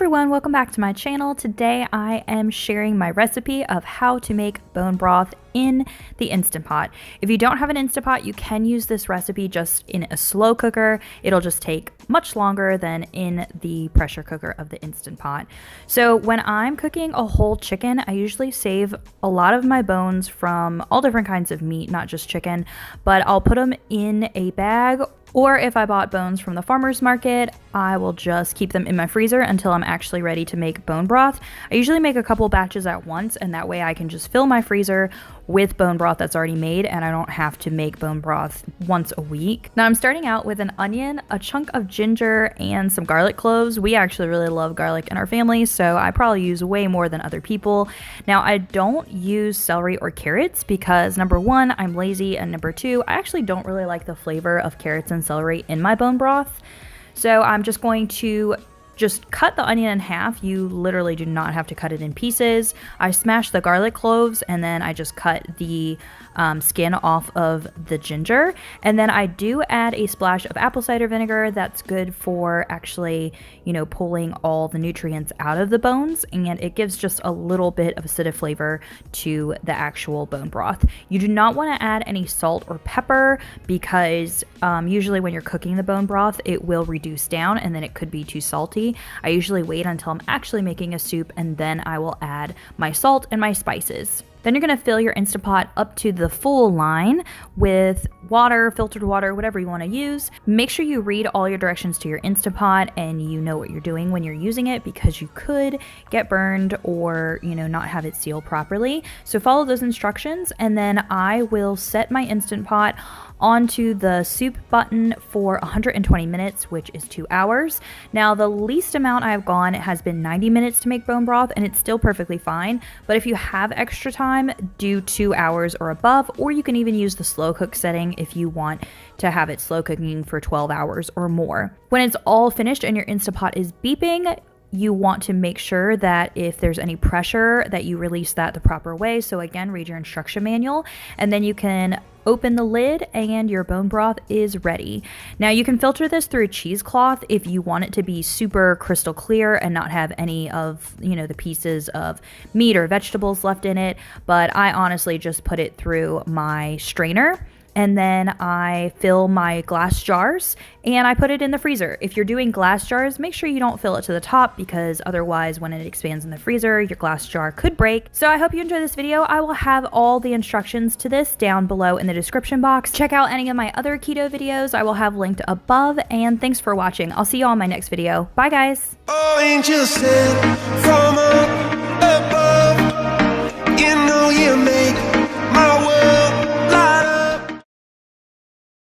everyone, welcome back to my channel. Today I am sharing my recipe of how to make bone broth in the Instant Pot. If you don't have an Instant Pot, you can use this recipe just in a slow cooker. It'll just take much longer than in the pressure cooker of the Instant Pot. So when I'm cooking a whole chicken, I usually save a lot of my bones from all different kinds of meat, not just chicken, but I'll put them in a bag. Or if I bought bones from the farmer's market, I will just keep them in my freezer until I'm actually ready to make bone broth. I usually make a couple batches at once, and that way I can just fill my freezer with bone broth that's already made, and I don't have to make bone broth once a week. Now I'm starting out with an onion, a chunk of ginger, and some garlic cloves. We actually really love garlic in our family, so I probably use way more than other people. Now I don't use celery or carrots because number one, I'm lazy, and number two, I actually don't really like the flavor of carrots and celery in my bone broth. So I'm just going to cut the onion in half. You literally do not have to cut it in pieces. I smashed the garlic cloves and then I just cut the skin off of the ginger. And then I do add a splash of apple cider vinegar. That's good for actually, pulling all the nutrients out of the bones, and it gives just a little bit of acidic flavor to the actual bone broth. You do not want to add any salt or pepper because usually when you're cooking the bone broth, it will reduce down and then it could be too salty. I usually wait until I'm actually making a soup and then I will add my salt and my spices. Then you're going to fill your Instant Pot up to the full line with water, filtered water, whatever you want to use. Make sure you read all your directions to your Instant Pot and you know what you're doing when you're using it, because you could get burned or, not have it sealed properly. So follow those instructions, and then I will set my Instant Pot onto the soup button for 120 minutes, which is 2 hours. Now, the least amount I've gone has been 90 minutes to make bone broth, and it's still perfectly fine. But if you have extra time, do 2 hours or above, or you can even use the slow cook setting if you want to have it slow cooking for 12 hours or more. When it's all finished and your Instant Pot is beeping, you want to make sure that if there's any pressure that you release that the proper way. So again, read your instruction manual, and then you can open the lid and your bone broth is ready. Now you can filter this through a cheesecloth if you want it to be super crystal clear and not have any of, the pieces of meat or vegetables left in it. But I honestly just put it through my strainer. And then I fill my glass jars and I put it in the freezer. If you're doing glass jars, make sure you don't fill it to the top, because otherwise when it expands in the freezer, your glass jar could break. So I hope you enjoyed this video. I will have all the instructions to this down below in the description box. Check out any of my other keto videos. I will have linked above, and thanks for watching. I'll see you all in my next video. Bye guys. Oh, angels sent from